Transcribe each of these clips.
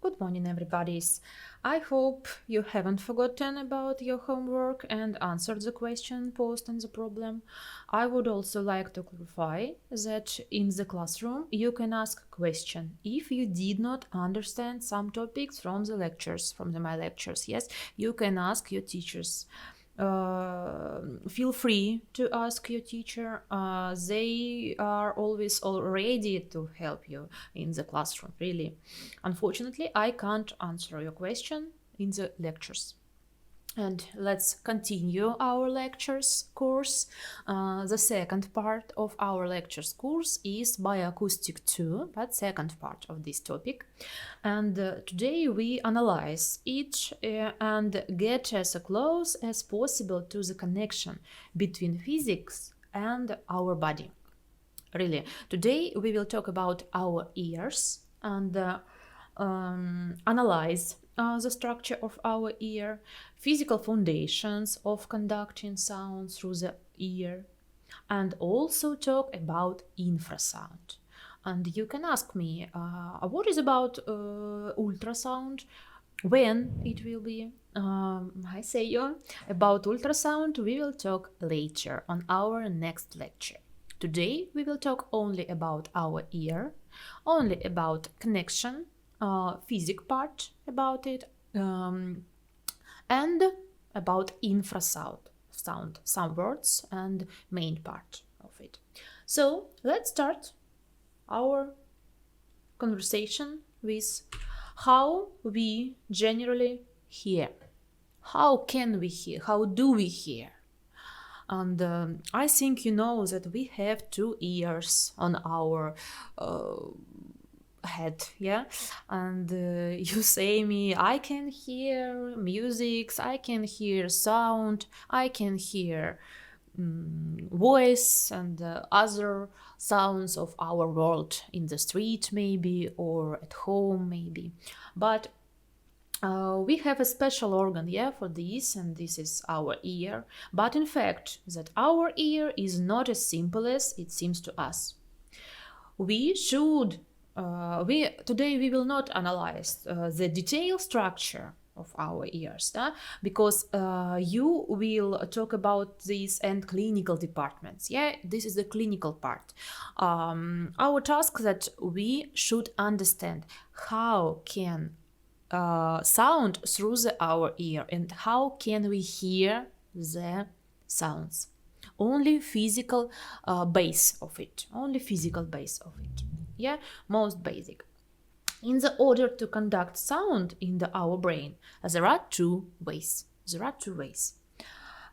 Good morning, everybody. I hope you haven't forgotten about your homework and answered the question posed in the problem. I would also like to clarify that in the classroom you can ask a question if you did not understand some topics from the lectures, my lectures. Yes, you can ask your teachers. Feel free to ask your teacher. They are always all ready to help you in the classroom, really. Unfortunately, I can't answer your question in the lectures. And let's continue our lectures course. The second part of our lectures course is Bioacoustic 2, but second part of this topic. And today we analyze each and get as close as possible to the connection between physics and our body. Really, today we will talk about our ears and analyze the structure of our ear, physical foundations of conducting sound through the ear, and also talk about infrasound. And you can ask me, what is about ultrasound? When it will be? I say you about ultrasound we will talk later on our next lecture. Today we will talk only about our ear, only about connection, physics part about it, and about infrasound, some words and main part of it. So let's start our conversation with how we generally hear. How can we hear? How do we hear? And I think you know that we have two ears on our head, yeah, and you say me, I can hear music, I can hear sound, I can hear voice and other sounds of our world in the street maybe or at home maybe, but we have a special organ, yeah, for this, and this is our ear. But in fact, that our ear is not as simple as it seems to us. We should today we will not analyze the detailed structure of our ears, because you will talk about this and clinical departments. Yeah, this is the clinical part. Our task that we should understand how can sound through our ear and how can we hear the sounds. Only physical base of it. Only physical base of it. Yeah, most basic. In the order to conduct sound in our brain, there are two ways. There are two ways.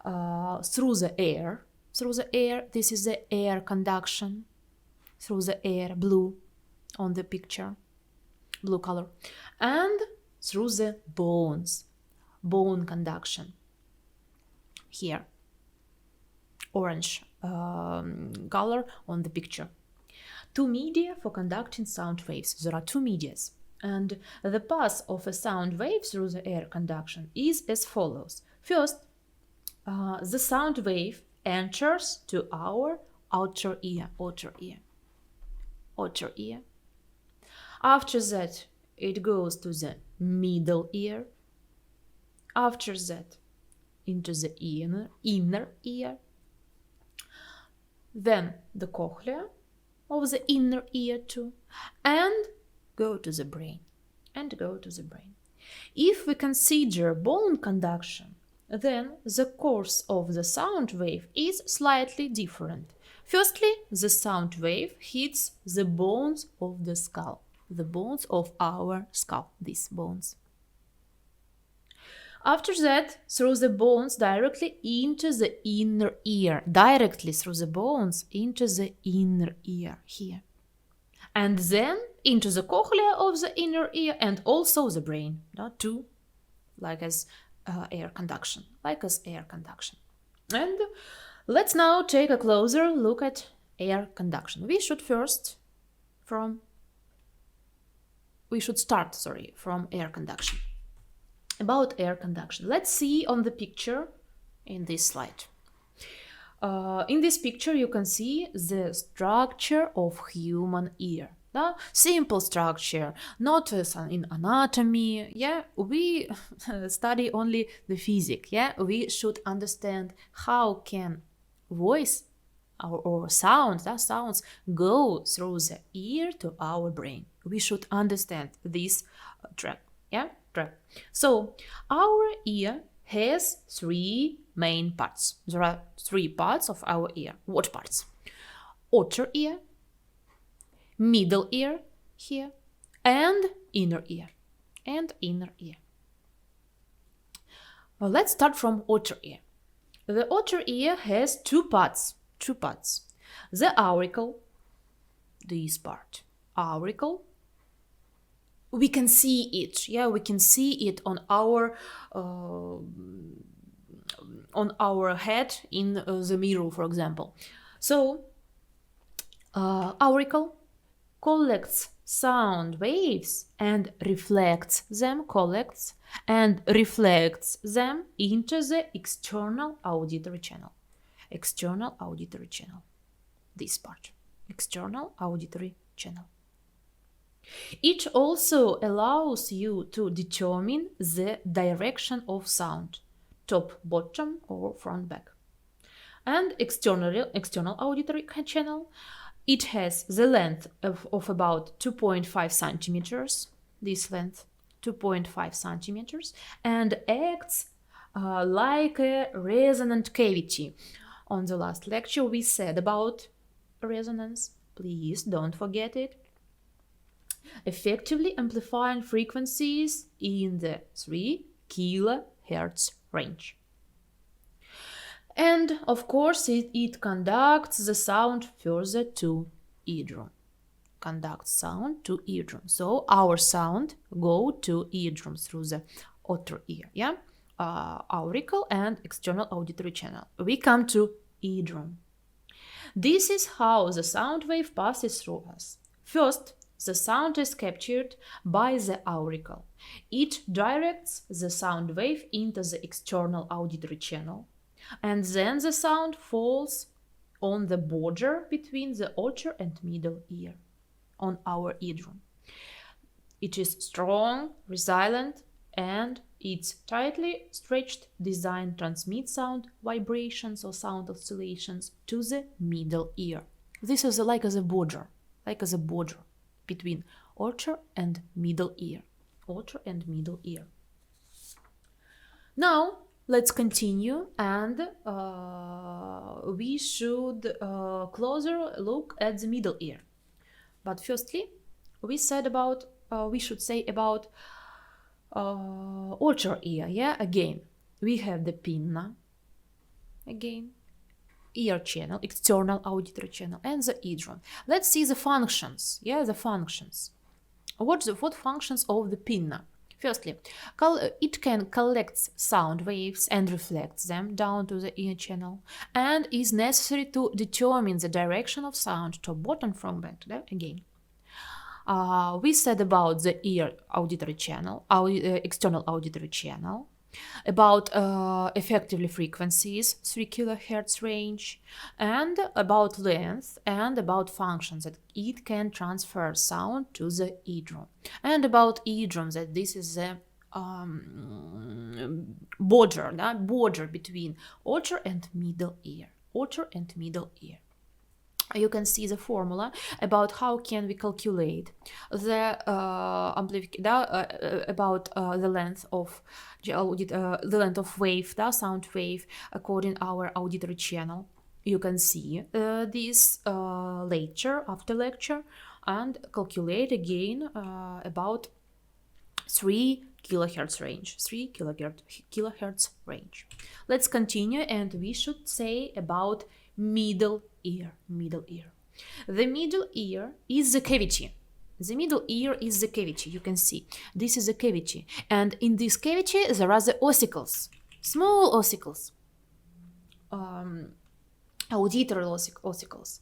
Through the air. Through the air, this is the air conduction. Through the air, blue on the picture, blue color. And through the bones, bone conduction. Here, orange color on the picture. Two media for conducting sound waves. There are two medias. And the path of a sound wave through the air conduction is as follows. First, the sound wave enters to our outer ear. After that, it goes to the middle ear. After that, into the inner ear. Then the cochlea of the inner ear too, and go to the brain. If we consider bone conduction, then the course of the sound wave is slightly different. Firstly, the sound wave hits the bones of the skull, the bones of our skull, these bones. After that, through the bones directly into the inner ear. Directly through the bones into the inner ear here. And then into the cochlea of the inner ear and also the brain. Two, like as air conduction. And let's now take a closer look at air conduction. We should start from air conduction. About air conduction. Let's see on the picture in this slide. In this picture you can see the structure of human ear. simple structure, not as in anatomy. Yeah, we study only the physics. Yeah, we should understand how can voice or sounds, sounds go through the ear to our brain. We should understand this track. Yeah, track. So our ear has three main parts. There are three parts of our ear. What parts? Outer ear, middle ear here, and inner ear. And inner ear. Well, let's start from outer ear. The outer ear has two parts. The auricle, this part, auricle. We can see it. Yeah, we can see it on our head in the mirror, for example. So, auricle collects sound waves and reflects them into the external auditory channel. This part, external auditory channel. It also allows you to determine the direction of sound, top, bottom, or front, back. And external auditory channel, it has the length of about 2.5 centimeters, this length, 2.5 centimeters, and acts like a resonant cavity. On the last lecture, we said about resonance. Please don't forget it. Effectively amplifying frequencies in the 3 kHz range. And of course, it conducts the sound further to eardrum. So our sound go to eardrum through the outer ear, yeah, auricle and external auditory channel. We come to eardrum. This is how the sound wave passes through us. First, the sound is captured by the auricle. It directs the sound wave into the external auditory channel, and then the sound falls on the border between the outer and middle ear, on our eardrum. It is strong, resilient, and its tightly stretched design transmits sound vibrations or sound oscillations to the middle ear. This is like as a border between outer and middle ear. Now, let's continue, and we should closer look at the middle ear. But firstly, we should say about outer ear. Yeah, again, we have the pinna, again, ear channel, external auditory channel, and the eardrum. Let's see the functions. Yeah, the functions. What functions of the pinna? Firstly, it can collect sound waves and reflect them down to the ear channel, and is necessary to determine the direction of sound to bottom from back. Again, we said about the ear auditory channel, external auditory channel, about effectively frequencies, 3 kHz range, and about length, and about functions, that it can transfer sound to the eardrum, and about eardrum, that this is the border between outer and middle ear. You can see the formula about how can we calculate the the length of wave, the sound wave, according our auditory channel. You can see this after lecture, and calculate again about 3 kHz range. Let's continue, and we should say about middle ear. The middle ear is the cavity. You can see this is a cavity, and in this cavity there are the ossicles, small ossicles, auditory ossicles,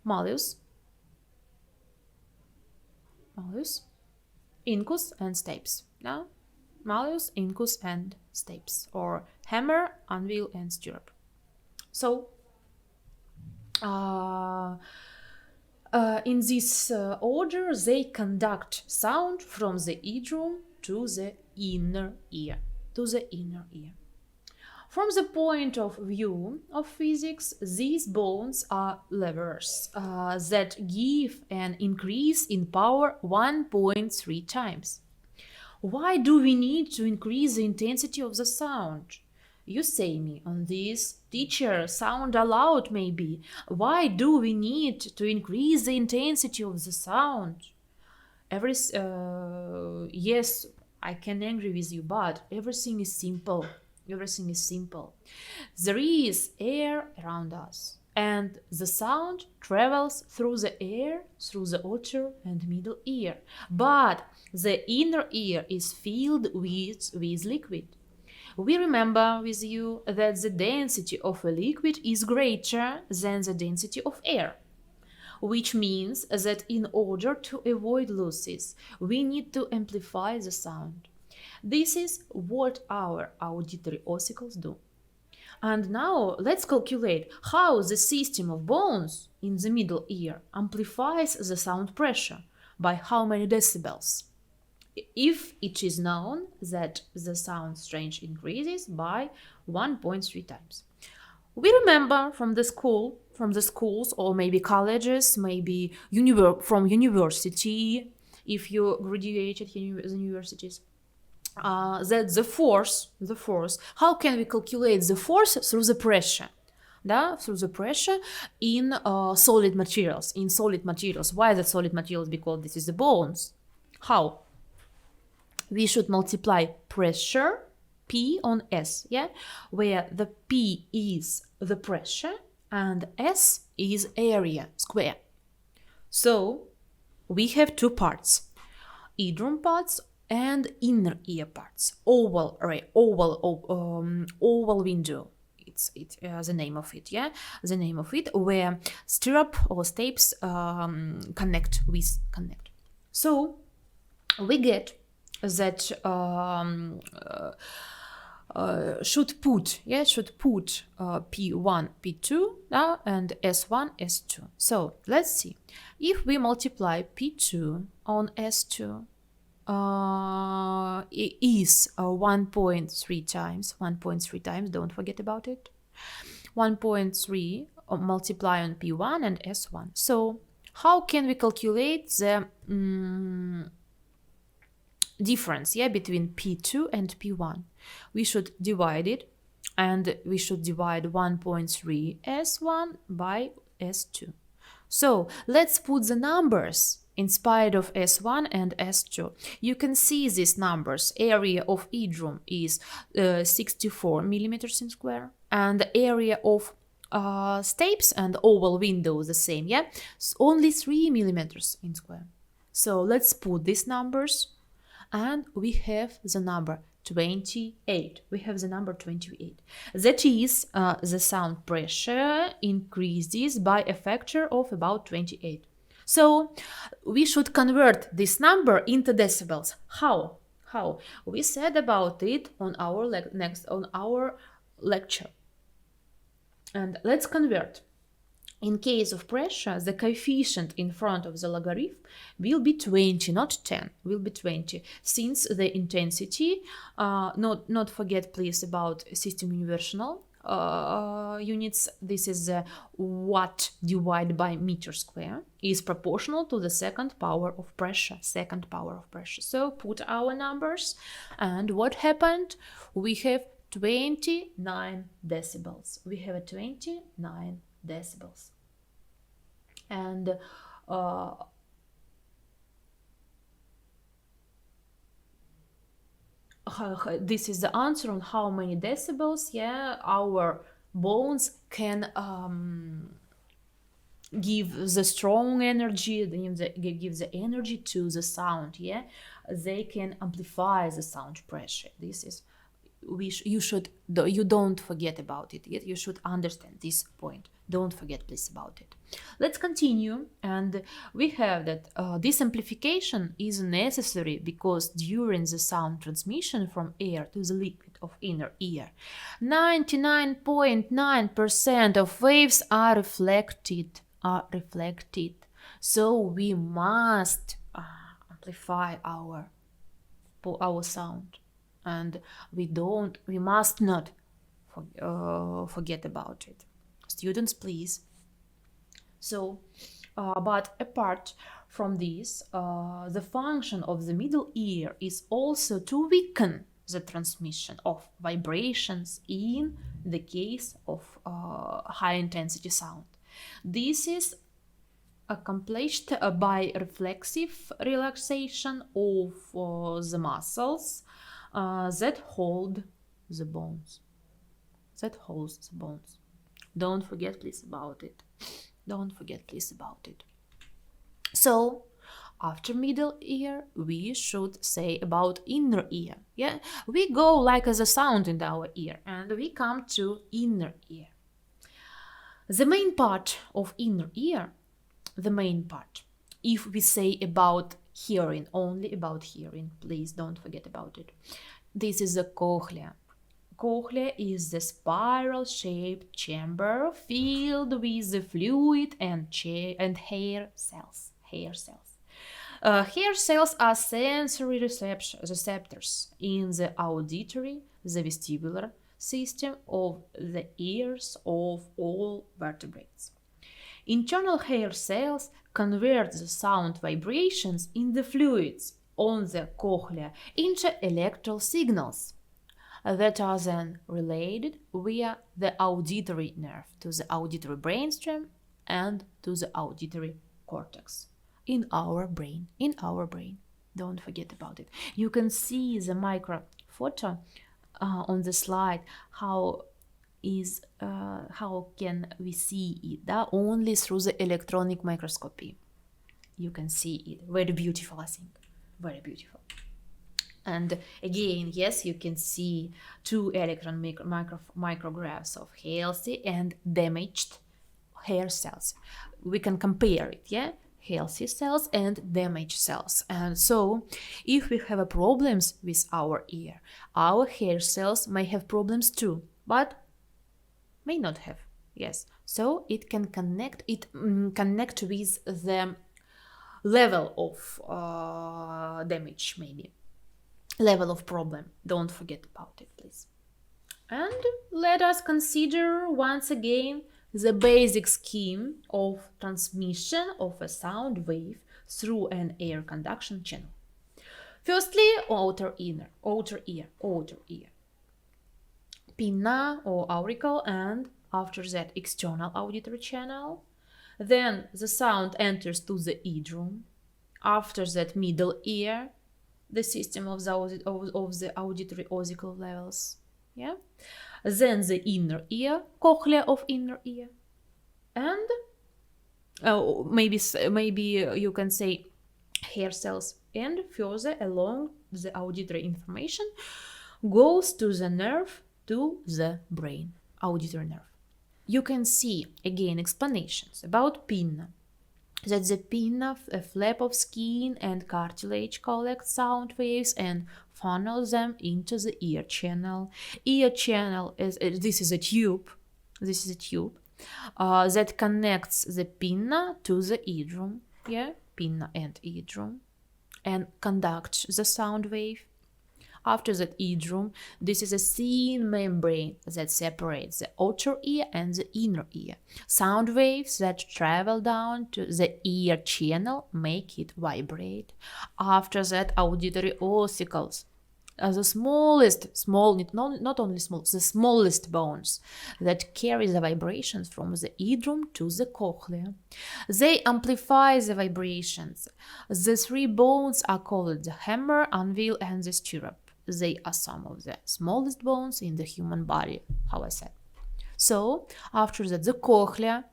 malleus, incus, and stapes. Now, malleus, incus, and stapes, or hammer, anvil, and stirrup. So, In this order, they conduct sound from the eardrum to the inner ear. From the point of view of physics, these bones are levers that give an increase in power 1.3 times. Why do we need to increase the intensity of the sound? You say me on this, teacher, sound aloud maybe. Why do we need to increase the intensity of the sound? Yes, I can agree with you, but everything is simple. Everything is simple. There is air around us, and the sound travels through the air, through the outer and middle ear. But the inner ear is filled with liquid. We remember with you that the density of a liquid is greater than the density of air, which means that in order to avoid losses, we need to amplify the sound. This is what our auditory ossicles do. And now let's calculate how the system of bones in the middle ear amplifies the sound pressure, by how many decibels, if it is known that the sound strength increases by 1.3 times. We remember from the schools or maybe colleges, maybe from university, if you graduated the universities, that the force, how can we calculate the force through the pressure? Through the pressure in solid materials. Why the solid materials? Because this is the bones. How? We should multiply pressure P on S, where the P is the pressure and S is area square. So we have two parts, eardrum parts and inner ear parts. Oval window. It's the name of it, the name of it, where stirrup or stapes connect. So we get that should put P1, P2 and S1, S2. So let's see. If we multiply P2 on S2, it is 1.3 times, don't forget about it. 1.3 multiply on P1 and S1. So how can we calculate the difference between P2 and P1? We should divide it, and we should divide 1.3 S1 by S2. So let's put the numbers in spite of S1 and S2. You can see these numbers. Area of eardrum is 64 millimeters in square, and the area of stapes and oval window the same, it's only 3 millimeters in square. So let's put these numbers, and we have the number 28. That is, the sound pressure increases by a factor of about 28. So we should convert this number into decibels. How? We said about it on our lecture. And let's convert. In case of pressure, the coefficient in front of the logarithm will be 20, not 10, will be 20, since the intensity, not forget please about system universal units, this is watt divided by meter square, is proportional to the second power of pressure. So put our numbers, and what happened? We have 29 decibels. And this is the answer on how many decibels our bones can give the strong energy, give the energy to the sound. They can amplify the sound pressure. This is you don't forget about it. You should understand this point. Don't forget please about it. Let's continue, and we have that this amplification is necessary because during the sound transmission from air to the liquid of inner ear, 99.9% of waves are reflected. So we must amplify our sound, and we must not forget about it. Students, please. So, but apart from this, the function of the middle ear is also to weaken the transmission of vibrations in the case of high intensity sound. This is accomplished by reflexive relaxation of the muscles that hold the bones. That holds the bones. Don't forget, please, about it. Don't forget, please, about it. So, after middle ear, we should say about inner ear. Yeah, we go like as a sound in our ear, and we come to inner ear. The main part of inner ear, if we say about hearing, only about hearing, please don't forget about it. This is the cochlea. Cochlea is the spiral-shaped chamber filled with the fluid and hair cells. Hair cells are sensory receptors in the auditory, the vestibular system of the ears of all vertebrates. Internal hair cells convert the sound vibrations in the fluids on the cochlea into electrical signals that are then relayed via the auditory nerve to the auditory brainstem and to the auditory cortex in our brain. Don't forget about it. You can see the micro photo on the slide. How can we see it? Only through the electronic microscopy. You can see it. Very beautiful, I think. Very beautiful. And again, yes, you can see two electron micrographs of healthy and damaged hair cells. We can compare it, yeah? Healthy cells and damaged cells. And so, if we have problems with our ear, our hair cells may have problems too, but may not have, yes. So it can connect with the level of damage, maybe. Level of problem. Don't forget about it, please. And let us consider once again the basic scheme of transmission of a sound wave through an air conduction channel. Firstly, outer ear. Pinna or auricle, and after that external auditory channel. Then the sound enters to the eardrum. After that, middle ear, the system of the auditory ossicle levels. Yeah. Then the inner ear, cochlea of inner ear, and maybe you can say hair cells. And further along the auditory information goes to the nerve, to the brain, auditory nerve. You can see again explanations about pinna. That the pinna, a flap of skin and cartilage, collect sound waves and funnel them into the ear channel. Ear channel is this is a tube. That connects the pinna to the eardrum. Yeah, pinna and eardrum, and conducts the sound wave. After that eardrum, this is a thin membrane that separates the outer ear and the inner ear. Sound waves that travel down to the ear channel make it vibrate. After that, auditory ossicles are the the smallest bones that carry the vibrations from the eardrum to the cochlea. They amplify the vibrations. The three bones are called the hammer, anvil, and the stirrup. They are some of the smallest bones in the human body, how I said. So, after that, the cochlea,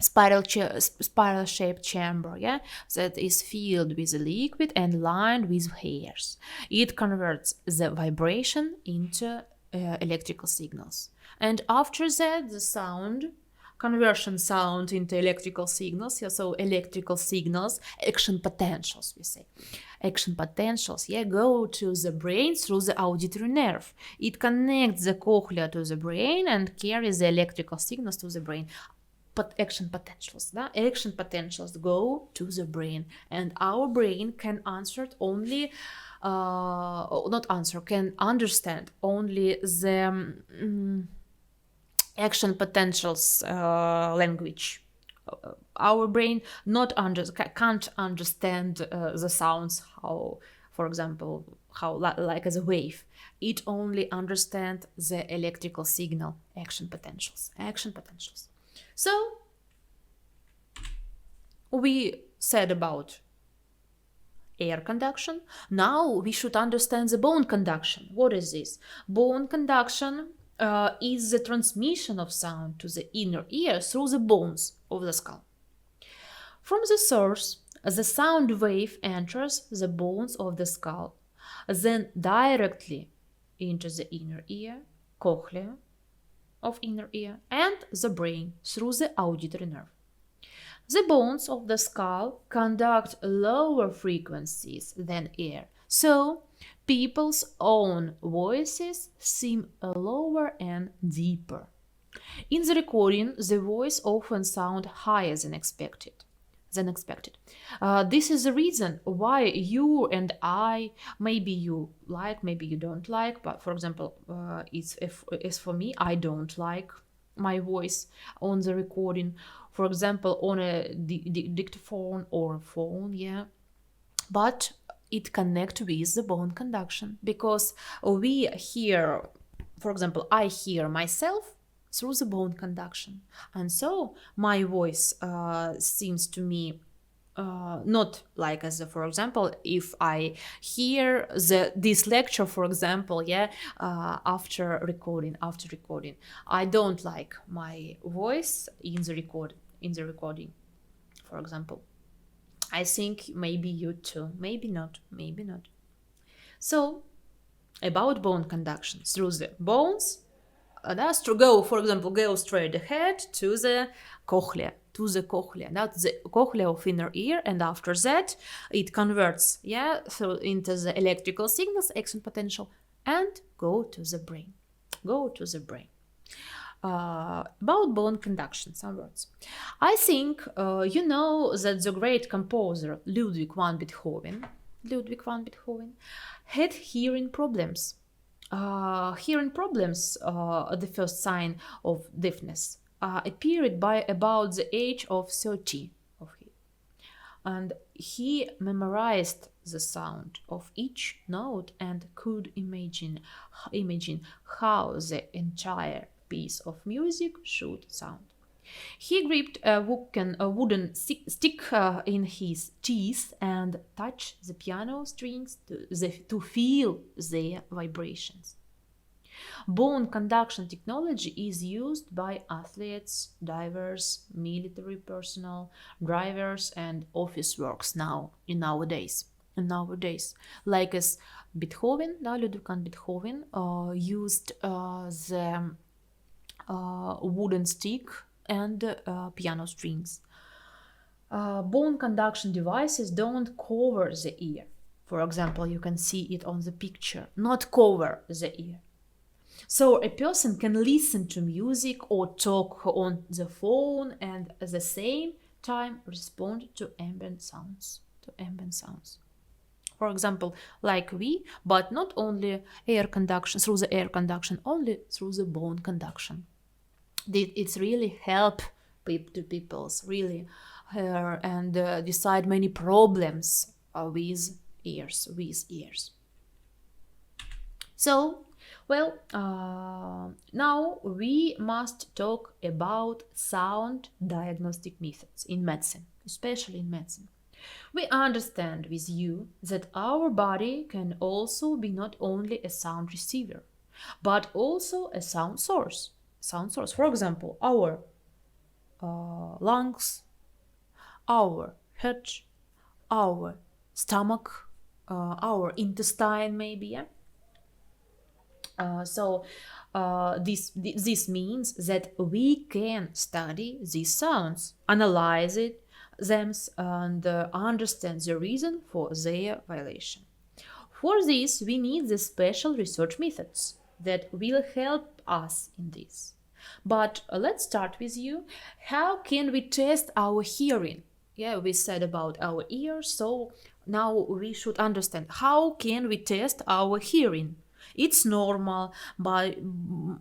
spiral-shaped chamber, yeah, that is filled with liquid and lined with hairs. It converts the vibration into electrical signals. And after that, the conversion sound into electrical signals. Yeah, so electrical signals, action potentials, we say. Action potentials, yeah, go to the brain through the auditory nerve. It connects the cochlea to the brain and carries the electrical signals to the brain. action potentials. Action potentials go to the brain, and our brain can answer it only, not answer, can understand only the action potentials language. Our brain can't understand the sounds, how, for example, how like as a wave. It only understands the electrical signal action potentials. So we said about air conduction. Now we should understand the bone conduction. What is this? Bone conduction is the transmission of sound to the inner ear through the bones of the skull. From the source, the sound wave enters the bones of the skull, then directly into the inner ear, cochlea of inner ear, and the brain through the auditory nerve. The bones of the skull conduct lower frequencies than air, so people's own voices seem lower and deeper. In the recording, the voice often sounds higher than expected. This is the reason why you and I, maybe you like, maybe you don't like, but for example, it's for me, I don't like my voice on the recording, for example, on a dictaphone or phone, yeah. But it connects with the bone conduction, because we hear, for example, I hear myself through the bone conduction, and so my voice seems to me not like as a, for example, if I hear this lecture, for example, yeah, after recording, I don't like my voice in the recording, for example. I think maybe you too, maybe not. So about bone conduction through the bones, that's to go, for example, go straight ahead to the cochlea, that's the cochlea of inner ear, and after that it converts, yeah, so into the electrical signals, action potential, and go to the brain. About bone conduction, some words. I think you know that the great composer Ludwig van Beethoven had hearing problems. The first sign of deafness, appeared by about the age of 30 of him. And he memorized the sound of each note and could imagine how the entire piece of music should sound. He gripped a wooden stick in his teeth and touched the piano strings to feel their vibrations. Bone conduction technology is used by athletes, divers, military personnel, drivers, and office workers nowadays. Like as Beethoven, Ludwig van Beethoven used the wooden stick and piano strings. Bone conduction devices don't cover the ear. For example, you can see it on the picture, not cover the ear. So a person can listen to music or talk on the phone and at the same time respond to ambient sounds. For example, like we, but not only air conduction, through the air conduction, only through the bone conduction. It's really help people's really and decide many problems with ears. So, well, now we must talk about sound diagnostic methods in medicine, especially in medicine. We understand with you that our body can also be not only a sound receiver, but also a sound source. For example, our lungs, our head, our stomach, our intestine, maybe. Yeah? This means that we can study these sounds, analyze them, and understand the reason for their violation. For this, we need the special research methods that will help us in this. But let's start with you. How can we test our hearing? Yeah, we said about our ears, so now we should understand how can we test our hearing. It's normal, but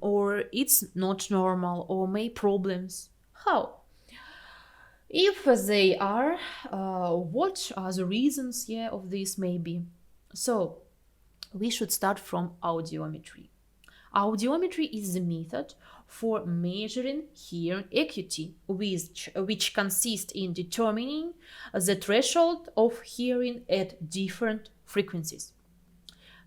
or it's not normal, or may problems. How? If they are, what are the reasons, yeah, of this maybe? So we should start from audiometry. Audiometry is the method for measuring hearing acuity, which consists in determining the threshold of hearing at different frequencies.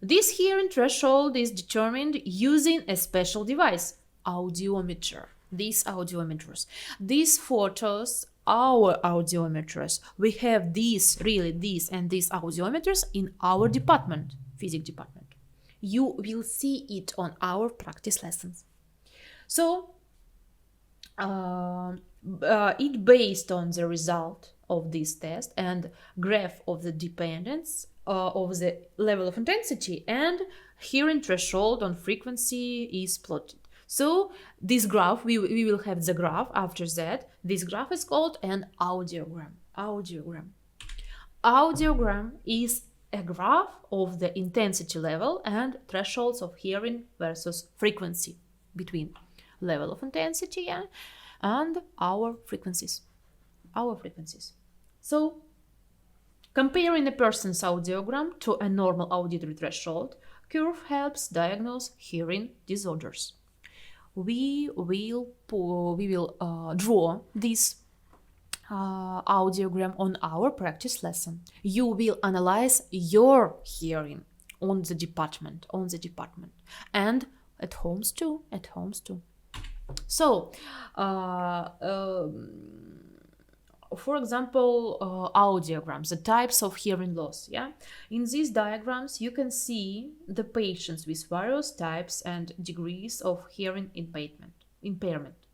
This hearing threshold is determined using a special device, audiometer. These audiometers. These photos, our audiometers. We have these, really these and these audiometers in our department, physics department. You will see it on our practice lessons. So, it based on the result of this test and graph of the dependence of the level of intensity and hearing threshold on frequency is plotted. So this graph, we will have the graph after that. This graph is called an audiogram. Audiogram is a graph of the intensity level and thresholds of hearing versus frequency between level of intensity and our frequencies. So, comparing a person's audiogram to a normal auditory threshold curve helps diagnose hearing disorders. We will draw this audiogram on our practice lesson. You will analyze your hearing on the department, and at homes too. So, for example, audiograms, the types of hearing loss. Yeah, in these diagrams, you can see the patients with various types and degrees of hearing impairment.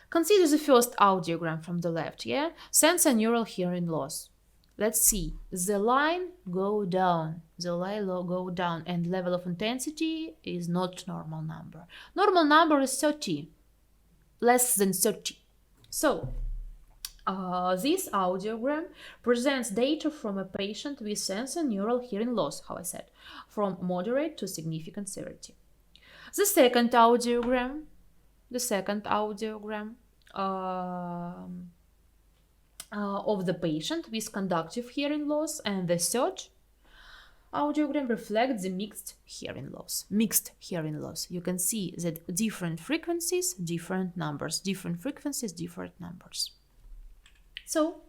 Consider the first audiogram from the left. Yeah, sensorineural hearing loss. Let's see. The line go down, and level of intensity is not normal number. Normal number is 30, less than 30. So, this audiogram presents data from a patient with sensorineural hearing loss, how I said, from moderate to significant severity. The second audiogram of the patient with conductive hearing loss, and the third audiogram reflects the mixed hearing loss. You can see that different frequencies, different numbers. So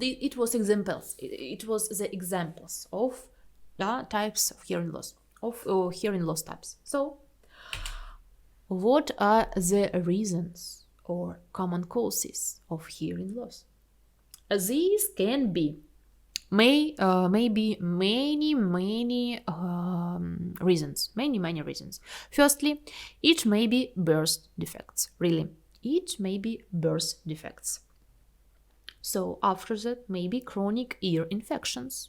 it was examples. It was the examples of types of hearing loss, hearing loss types. So, what are the reasons or common causes of hearing loss? These can be maybe many reasons. Firstly, it may be birth defects. Really, it may be birth defects. So after that, maybe chronic ear infections.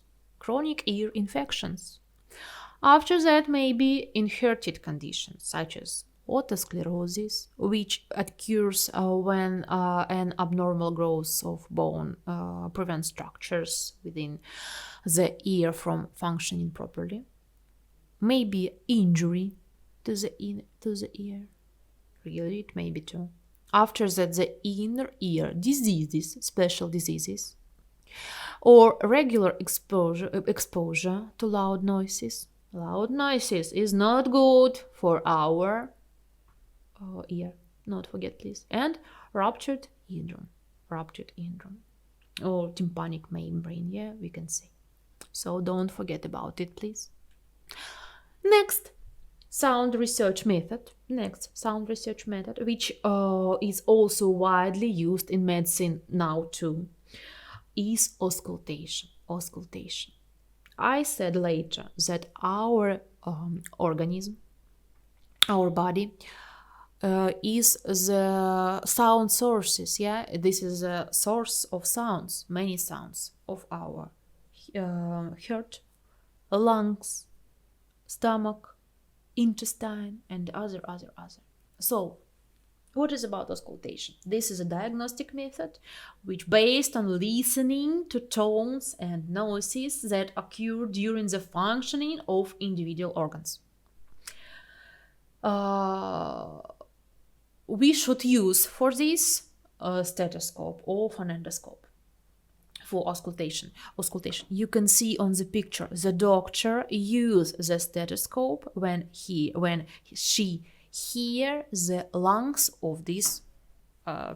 After that, maybe inherited conditions such as otosclerosis, which occurs when an abnormal growth of bone prevents structures within the ear from functioning properly. Maybe injury to the ear. Really, it may be too. After that, the inner ear diseases, special diseases, or regular exposure to loud noises. Loud noises is not good for our ear. Not forget, please. And ruptured eardrum, or tympanic membrane. Yeah, we can say. So don't forget about it, please. Next sound research method, which is also widely used in medicine now too, is auscultation. I said later that our organism, our body, is the sound sources. Yeah, this is a source of sounds, many sounds of our heart, lungs, stomach, intestine, and other. So What is about auscultation? This is a diagnostic method which based on listening to tones and noises that occur during the functioning of individual organs. We should use for this a stethoscope or phonendoscope for auscultation. You can see on the picture the doctor use the stethoscope when she hear the lungs of this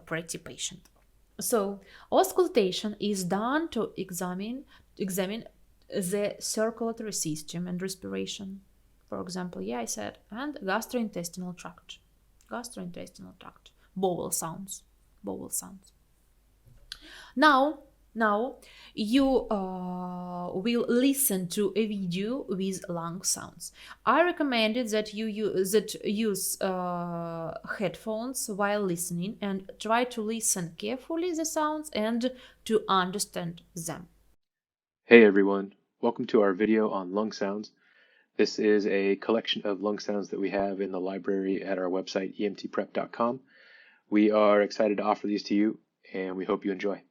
pretty patient. So auscultation is done to examine the circulatory system and respiration. For example, I said, and gastrointestinal tract, bowel sounds. Now you will listen to a video with lung sounds. I recommended that you use headphones while listening and try to listen carefully the sounds and to understand them. Hey everyone, welcome to our video on lung sounds. This is a collection of lung sounds that we have in the library at our website emtprep.com. We are excited to offer these to you and we hope you enjoy.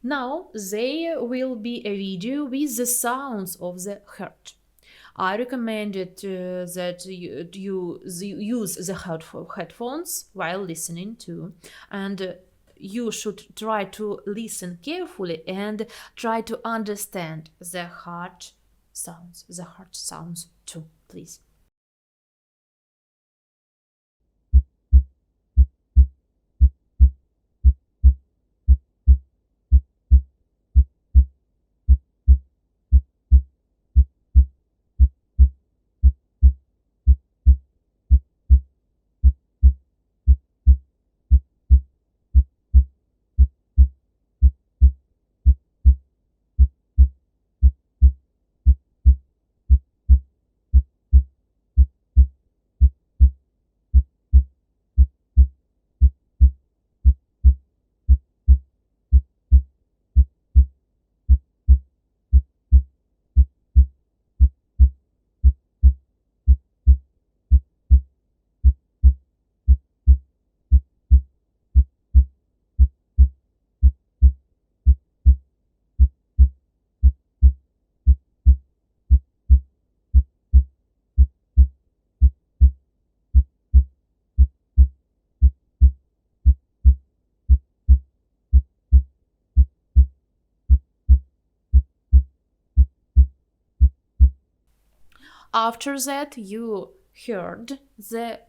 Now there will be a video with the sounds of the heart. I recommend it that you use the headphones while listening to, and you should try to listen carefully and try to understand the heart sounds too, please. After that, you heard the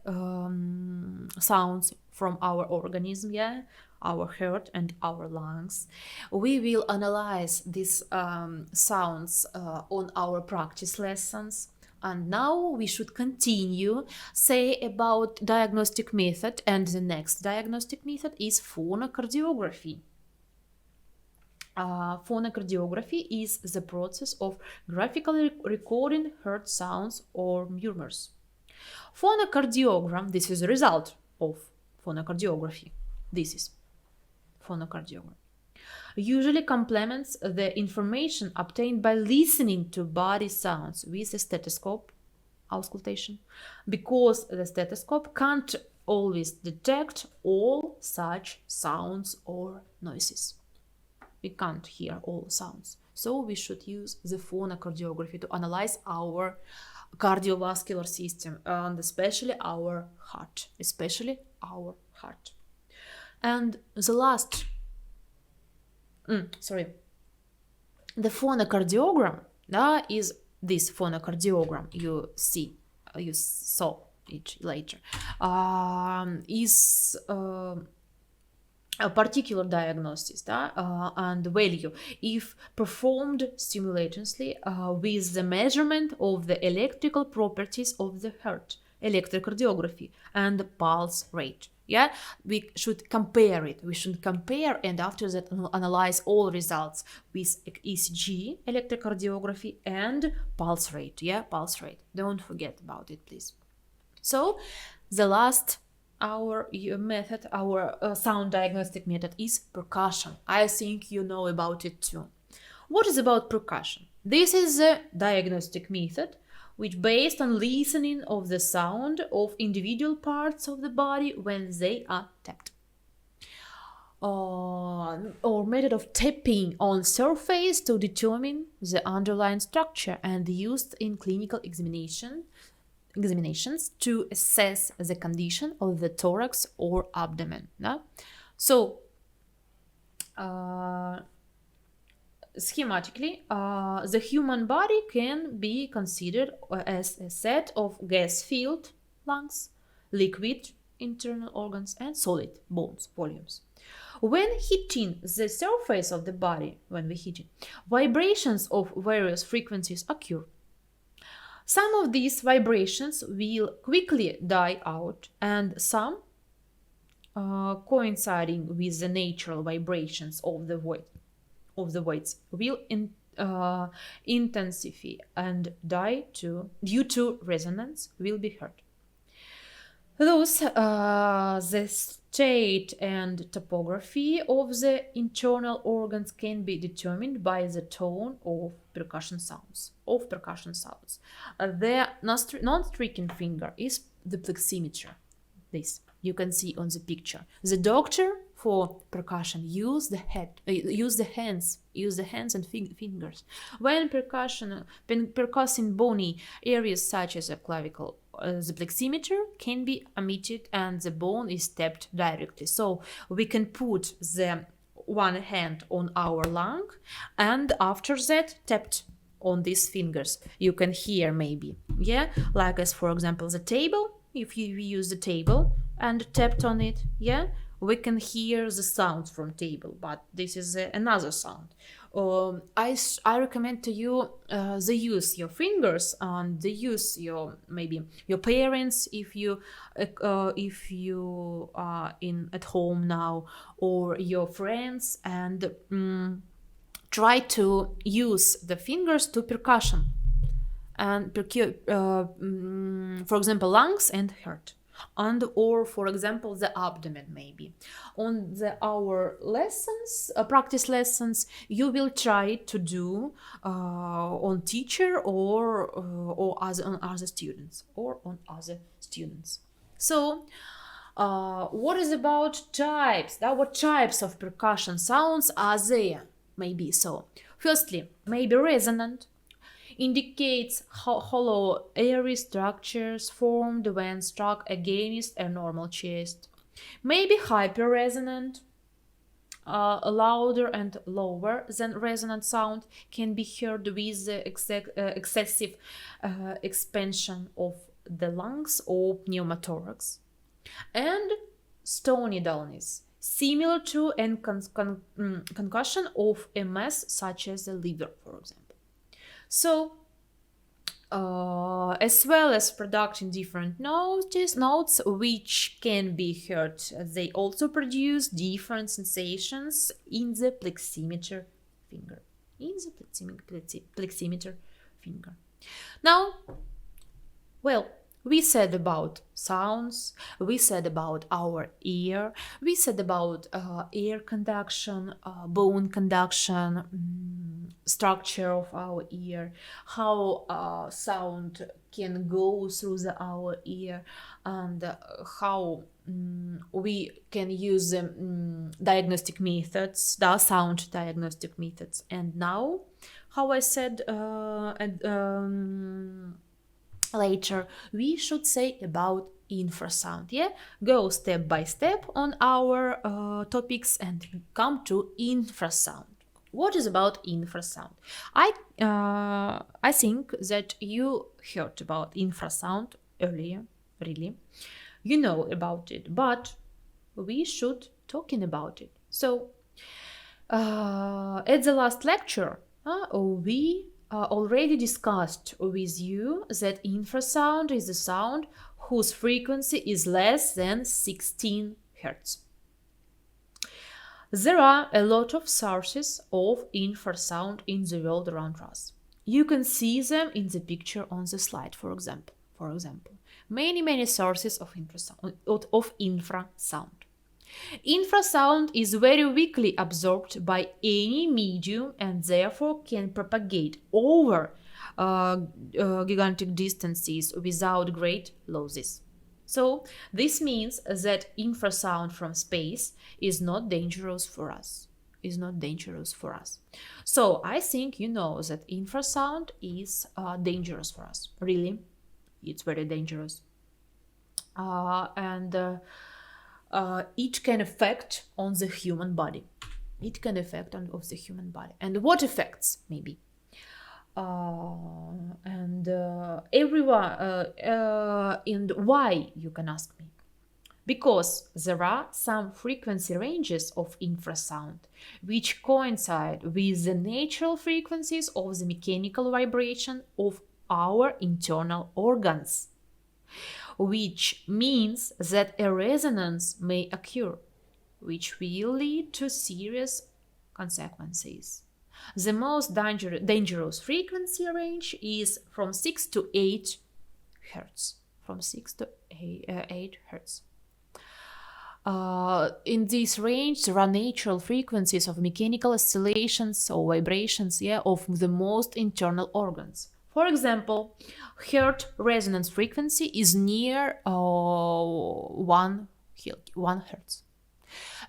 sounds from our organism, yeah, our heart and our lungs. We will analyze these sounds on our practice lessons. And now we should continue, say about diagnostic method, and the next diagnostic method is phonocardiography. Phonocardiography is the process of graphically recording heart sounds or murmurs. Phonocardiogram, this is the result of phonocardiography. This is phonocardiogram. Usually complements the information obtained by listening to body sounds with a stethoscope, auscultation, because the stethoscope can't always detect all such sounds or noises. We can't hear all sounds. So we should use the phonocardiography to analyze our cardiovascular system and especially our heart, And the last, the phonocardiogram is this phonocardiogram you saw it later, is a particular diagnosis and value if performed simultaneously with the measurement of the electrical properties of the heart, electrocardiography, and pulse rate. Yeah, we should compare it. We should compare and after that analyze all results with ECG, electrocardiography, and pulse rate. Yeah, pulse rate. Don't forget about it, please. So, the last our sound diagnostic method is percussion. I think you know about it too. What is about percussion? This is a diagnostic method which based on listening of the sound of individual parts of the body when they are tapped. Or method of tapping on surface to determine the underlying structure and used in clinical examinations to assess the condition of the thorax or abdomen. No? So, schematically, the human body can be considered as a set of gas-filled lungs, liquid internal organs, and solid bones volumes. When hitting the surface of the body, vibrations of various frequencies occur. Some of these vibrations will quickly die out, and some, coinciding with the natural vibrations of the voids, will intensify and die due to resonance will be heard. Thus, the state and topography of the internal organs can be determined by the tone of percussion sounds. The non-striking finger is the pleximeter. This. You can see on the picture. The doctor for percussion use the hands and fingers. When percussing bony areas such as a clavicle, the pleximeter can be omitted and the bone is tapped directly. So we can put the one hand on our lung and after that tapped on these fingers. You can hear maybe, yeah, like as for example the table. If you use the table and tapped on it, yeah, we can hear the sounds from table, but this is another sound. I recommend to you the use your fingers and the use your maybe your parents if you are in at home now, or your friends, and try to use the fingers to percussion and for example lungs and heart, and or for example the abdomen. Maybe on our lessons, practice lessons, you will try to do on teacher or on other students So what is about types? What types of percussion sounds are there? Maybe so. Firstly, maybe resonant, indicates hollow airy structures formed when struck against a normal chest. Maybe hyperresonant, louder and lower than resonant sound can be heard with the excessive expansion of the lungs or pneumothorax. And stony dullness, similar to a concussion of a mass such as the liver, for example. So, as well as producing different notes which can be heard, they also produce different sensations in the pleximeter finger. Now, well, we said about sounds, we said about our ear, we said about air conduction, bone conduction, structure of our ear, how sound can go through our ear, and how we can use diagnostic methods, the sound diagnostic methods. And now, how I said later, we should say about infrasound. Yeah, go step by step on our topics and come to infrasound. What is about infrasound? I think that you heard about infrasound earlier. Really, you know about it, but we should talking about it. So at the last lecture, we already discussed with you that infrasound is a sound whose frequency is less than 16 Hz. There are a lot of sources of infrasound in the world around us. You can see them in the picture on the slide, for example. Many sources of infrasound. Infrasound is very weakly absorbed by any medium and therefore can propagate over gigantic distances without great losses. So this means that infrasound from space is not dangerous for us. So I think you know that infrasound is dangerous for us. Really, it's very dangerous. It can affect on the human body. And what effects, maybe? And why, you can ask me? Because there are some frequency ranges of infrasound which coincide with the natural frequencies of the mechanical vibration of our internal organs, which means that a resonance may occur, which will lead to serious consequences. The most dangerous frequency range is from 6 to 8 Hz. In this range, there are natural frequencies of mechanical oscillations or vibrations, of the most internal organs. For example, heart resonance frequency is near 1 1 hertz.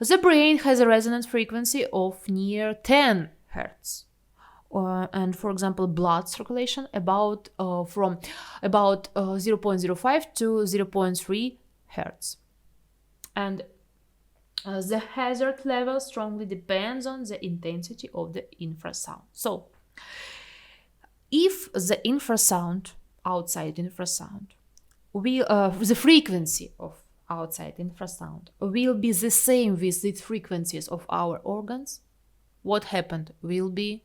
The brain has a resonance frequency of near 10 hertz. And for example, blood circulation from about 0.05 to 0.3 hertz. And the hazard level strongly depends on the intensity of the infrasound. So, if the outside infrasound, the frequency of outside infrasound will be the same with the frequencies of our organs, what happened will be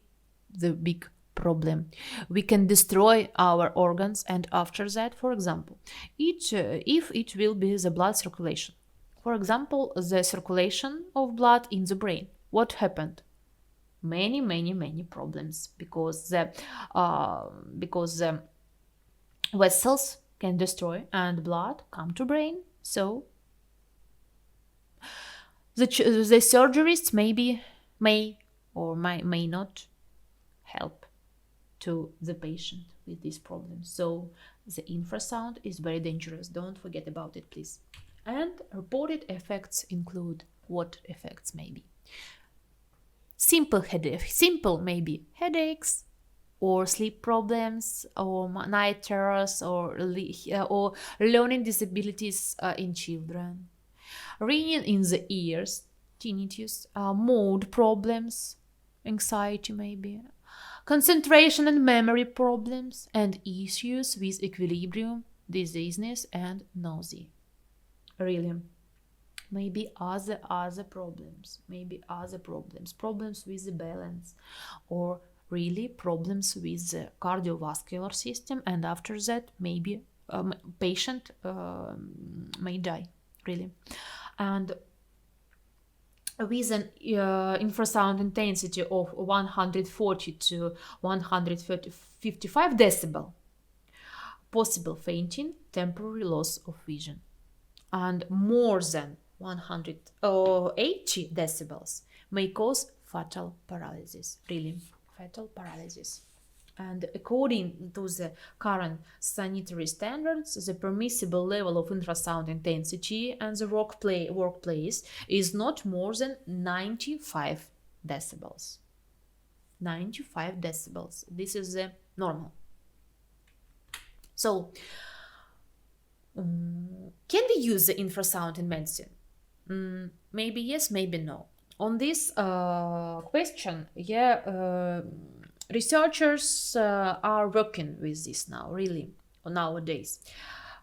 the big problem. We can destroy our organs, and after that, for example, if it will be the blood circulation, for example, the circulation of blood in the brain, what happened? Many problems, because the vessels can destroy and blood come to brain. So the surgeries may or may not help to the patient with these problems. So the infrasound is very dangerous. Don't forget about it, please. And reported effects include what effects maybe? Simple maybe headaches, or sleep problems, or night terrors, or learning disabilities in children, ringing in the ears, tinnitus, mood problems, anxiety maybe, concentration and memory problems, and issues with equilibrium, dizziness, and nausea. Really, maybe other problems, problems with the balance, or really problems with the cardiovascular system, and after that maybe patient may die, really. And with an infrasound intensity of 140 to 155 decibel, possible fainting, temporary loss of vision. And more than 180 decibels may cause fatal paralysis, really fatal paralysis. And according to the current sanitary standards, the permissible level of infrasound intensity and the workplace is not more than 95 decibels. 95 decibels. This is the normal. So, can we use the infrasound in medicine? Maybe yes, maybe no. On this question, researchers are working with this now, really, nowadays.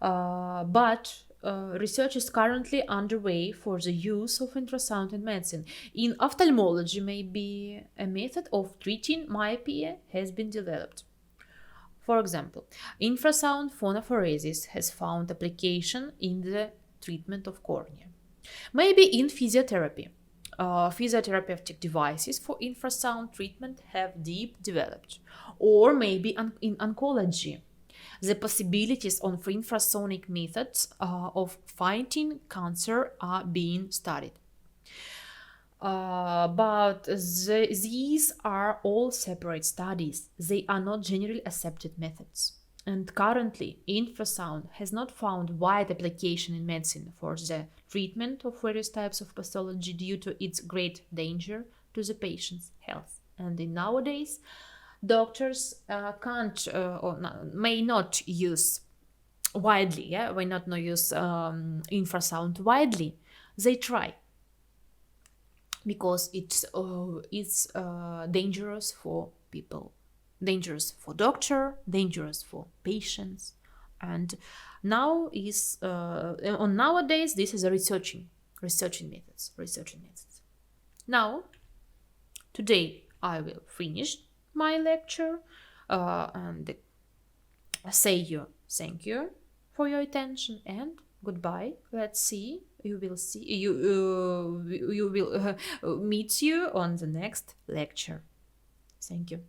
But research is currently underway for the use of infrasound in medicine. In ophthalmology, maybe a method of treating myopia has been developed. For example, infrasound phonophoresis has found application in the treatment of cornea. Maybe in physiotherapy. Physiotherapeutic devices for infrasound treatment have deep developed. Or maybe in oncology. The possibilities of infrasonic methods of fighting cancer are being studied. But these are all separate studies. They are not generally accepted methods. And currently, infrasound has not found wide application in medicine for the treatment of various types of pathology due to its great danger to the patient's health. And nowadays, doctors can't or may not use widely, may not use infrasound widely. They try, because it's dangerous for people, dangerous for doctor, dangerous for patients. And nowadays this is a researching methods. Now, today I will finish my lecture and say you thank you for your attention and goodbye. Let's see. You will meet you on the next lecture. Thank you.